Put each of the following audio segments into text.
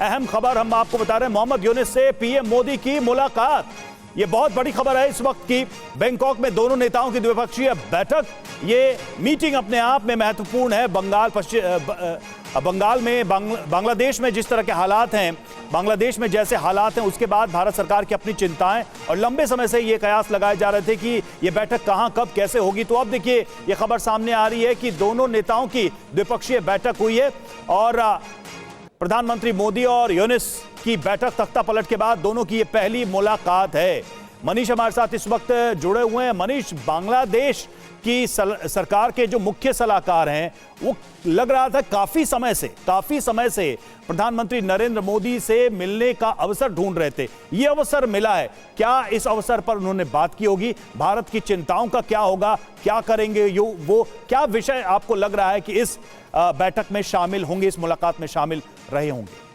अहम खबर हम आपको बता रहे हैं, मोहम्मद यूनुस से पीएम मोदी की मुलाकात। ये बहुत बड़ी खबर है इस वक्त की। बैंकॉक में दोनों नेताओं की द्विपक्षीय बैठक, ये मीटिंग अपने आप में महत्वपूर्ण है। बंगाल में बांग्लादेश में जिस तरह के हालात हैं, बांग्लादेश में जैसे हालात हैं, उसके बाद भारत सरकार की अपनी चिंताएं और लंबे समय से ये कयास लगाए जा रहे थे कि ये बैठक कहां कब कैसे होगी। तो अब देखिए ये खबर सामने आ रही है कि दोनों नेताओं की द्विपक्षीय बैठक हुई है और प्रधानमंत्री मोदी और यूनुस की बैठक तख्ता पलट के बाद दोनों की ये पहली मुलाकात है। मनीष हमारे साथ इस वक्त जुड़े हुए हैं। मनीष, बांग्लादेश की सरकार के जो मुख्य सलाहकार हैं, वो लग रहा था काफी समय से प्रधानमंत्री नरेंद्र मोदी से मिलने का अवसर ढूंढ रहे थे। ये अवसर मिला है। क्या इस अवसर पर उन्होंने बात की होगी? भारत की चिंताओं का क्या होगा, क्या करेंगे वो क्या विषय आपको लग रहा है कि इस बैठक में शामिल होंगे, इस मुलाकात में शामिल रहे होंगे?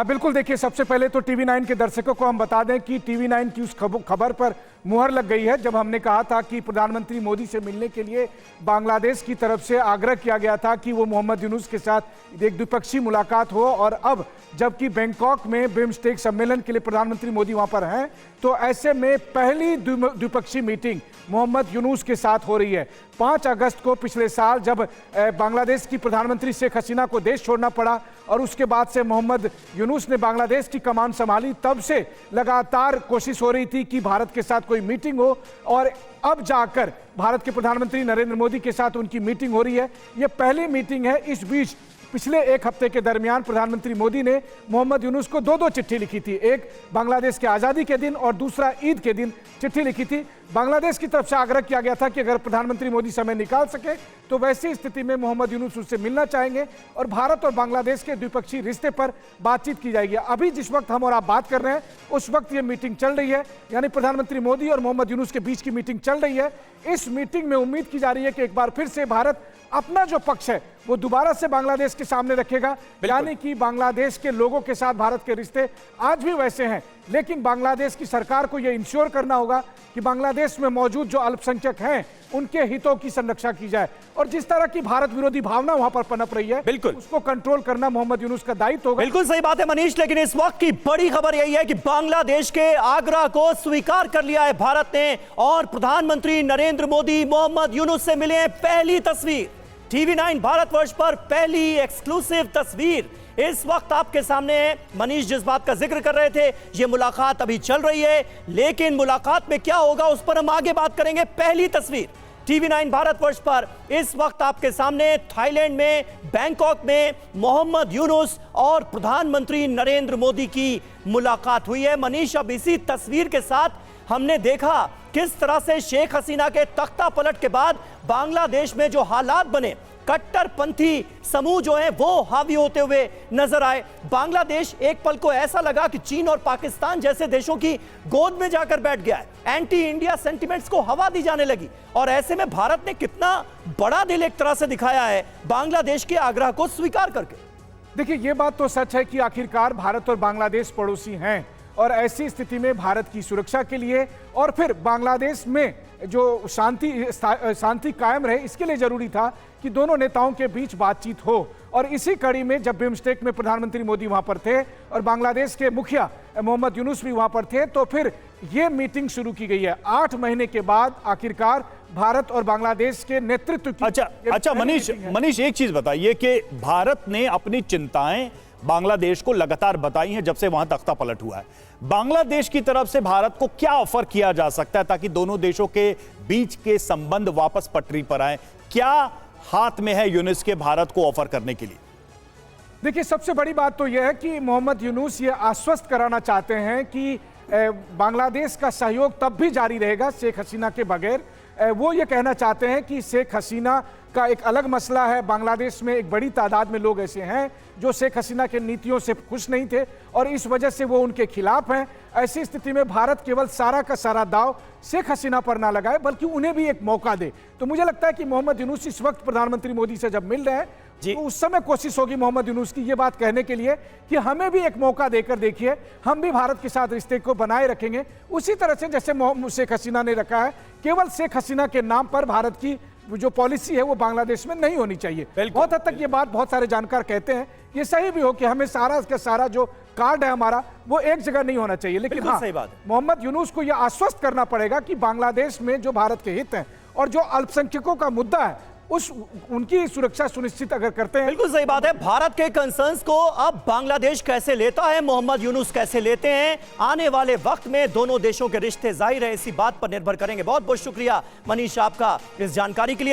बिल्कुल, देखिए, सबसे पहले तो टीवी 9 के दर्शकों को हम बता दें कि टीवी 9 की उस खबर पर मुहर लग गई है जब हमने कहा था कि प्रधानमंत्री मोदी से मिलने के लिए बांग्लादेश की तरफ से आग्रह किया गया था कि वो मोहम्मद यूनुस के साथ एक द्विपक्षीय मुलाकात हो। और अब जबकि बैंकॉक में बिम्स्टेक सम्मेलन के लिए प्रधानमंत्री मोदी वहां पर हैं, तो ऐसे में पहली द्विपक्षीय मीटिंग मोहम्मद यूनुस के साथ हो रही है। 5 अगस्त को पिछले साल जब बांग्लादेश की प्रधानमंत्री शेख हसीना को देश छोड़ना पड़ा और उसके बाद से मोहम्मद यूनुस ने बांग्लादेश की कमान संभाली, तब से लगातार कोशिश हो रही थी कि भारत के साथ कोई मीटिंग हो और अब जाकर भारत के प्रधानमंत्री नरेंद्र मोदी के साथ उनकी मीटिंग हो रही है। यह पहली मीटिंग है। इस बीच पिछले एक हफ्ते के दरमियान प्रधानमंत्री मोदी ने मोहम्मद यूनुस को 2 चिट्ठी लिखी थी। एक बांग्लादेश के आज़ादी के दिन और दूसरा ईद के दिन चिट्ठी लिखी थी। बांग्लादेश की तरफ से आग्रह किया गया था कि अगर प्रधानमंत्री मोदी समय निकाल सके तो वैसी स्थिति में मोहम्मद यूनुस उससे मिलना चाहेंगे और भारत और बांग्लादेश के द्विपक्षीय रिश्ते पर बातचीत की जाएगी। अभी जिस वक्त हम और आप बात कर रहे हैं उस वक्त ये मीटिंग चल रही है, यानी प्रधानमंत्री मोदी और मोहम्मद यूनुस के बीच की मीटिंग चल रही है। इस मीटिंग में उम्मीद की जा रही है कि एक बार फिर से भारत अपना जो पक्ष है वो दोबारा से बांग्लादेश के सामने रखेगा, यानी कि बांग्लादेश के लोगों के साथ भारत के रिश्ते आज भी वैसे हैं, लेकिन बांग्लादेश की सरकार को यह इंश्योर करना होगा कि बांग्लादेश में मौजूद जो अल्पसंख्यक हैं उनके हितों की संरक्षा की जाए। और जिस तरह की भारत विरोधी भावना वहां पर पनप रही है, बिल्कुल उसको कंट्रोल करना मोहम्मद यूनुस का दायित्व होगा। बिल्कुल सही बात है मनीष, लेकिन इस वक्त की बड़ी खबर यही है कि बांग्लादेश के आग्रह को स्वीकार कर लिया है भारत ने और प्रधानमंत्री नरेंद्र मोदी मोहम्मद यूनुस से मिले हैं। पहली तस्वीर टीवी 9 भारतवर्ष पर, पहली एक्सक्लूसिव तस्वीर इस वक्त आपके सामने है। मनीष जिस बात का जिक्र कर रहे थे, यह मुलाकात अभी चल रही है, लेकिन मुलाकात में क्या होगा उस पर हम आगे बात करेंगे। पहली तस्वीर टीवी 9 भारतवर्ष पर इस वक्त आपके सामने थाईलैंड में बैंकॉक में मोहम्मद यूनुस और प्रधानमंत्री नरेंद्र मोदी की मुलाकात हुई है। मनीष, अब इसी तस्वीर के साथ हमने देखा किस तरह से शेख हसीना के तख्ता पलट के बाद बांग्लादेश में जो हालात बने, कट्टरपंथी समूह जो है वो हावी होते हुए नजर आए। बांग्लादेश एक पल को ऐसा लगा कि चीन और पाकिस्तान जैसे देशों की गोद में जाकर बैठ गया है। एंटी इंडिया सेंटिमेंट्स को हवा दी जाने लगी और ऐसे में भारत ने कितना बड़ा दिल एक तरह से दिखाया है बांग्लादेश के आग्रह को स्वीकार करके। देखिए, ये बात तो सच है कि आखिरकार भारत और बांग्लादेश पड़ोसी हैं और ऐसी स्थिति में भारत की सुरक्षा के लिए और फिर बांग्लादेश में जो शांति कायम रहे, इसके लिए जरूरी था कि दोनों नेताओं के बीच बातचीत हो। और इसी कड़ी में जब बिम्स्टेक में प्रधानमंत्री मोदी वहां पर थे और बांग्लादेश के मुखिया मोहम्मद यूनुस भी वहां पर थे, तो फिर ये मीटिंग शुरू की गई है। 8 महीने के बाद आखिरकार भारत और बांग्लादेश के नेतृत्व की। अच्छा मनीष, एक चीज बताइए कि भारत ने अपनी चिंताएं बांग्लादेश को लगातार बताई हैं जब से वहां तख्ता पलट हुआ है। बांग्लादेश की तरफ से भारत को क्या ऑफर किया जा सकता है ताकि दोनों देशों के बीच के संबंध वापस पटरी पर आए? क्या हाथ में है यूनुस के भारत को ऑफर करने के लिए? देखिए, सबसे बड़ी बात तो यह है कि मोहम्मद यूनुस ये आश्वस्त कराना चाहते हैं कि बांग्लादेश का सहयोग तब भी जारी रहेगा शेख हसीना के बगैर। वो ये कहना चाहते हैं कि शेख हसीना का एक अलग मसला है, बांग्लादेश में एक बड़ी तादाद में लोग ऐसे हैं जो शेख हसीना के नीतियों से खुश नहीं थे और इस वजह से वो उनके खिलाफ हैं। ऐसी स्थिति में भारत केवल सारा का सारा दाव शेख हसीना पर ना लगाए बल्कि उन्हें भी एक मौका दे। तो मुझे लगता है कि मोहम्मद यूनुस इस वक्त प्रधानमंत्री मोदी से जब मिल रहे हैं तो उस समय कोशिश होगी मोहम्मद यूनुस की ये बात कहने के लिए कि हमें भी एक मौका देकर देखिए, हम भी भारत के साथ रिश्ते को बनाए रखेंगे उसी तरह से जैसे शेख हसीना ने रखा है। केवल शेख हसीना के नाम पर भारत की जो पॉलिसी है वो बांग्लादेश में नहीं होनी चाहिए। बहुत हद तक ये बात बहुत सारे जानकार कहते हैं, ये सही भी हो कि हमें सारा का सारा जो कार्ड है हमारा वो एक जगह नहीं होना चाहिए, लेकिन हाँ, सही बात है। मोहम्मद यूनुस को यह आश्वस्त करना पड़ेगा कि बांग्लादेश में जो भारत के हित हैं और जो अल्पसंख्यकों का मुद्दा है उनकी सुरक्षा सुनिश्चित अगर करते हैं। बिल्कुल सही बात है। भारत के कंसर्न्स को अब बांग्लादेश कैसे लेता है, मोहम्मद यूनुस कैसे लेते हैं, आने वाले वक्त में दोनों देशों के रिश्ते जाहिर है इसी बात पर निर्भर करेंगे। बहुत बहुत शुक्रिया मनीष आपका इस जानकारी के लिए।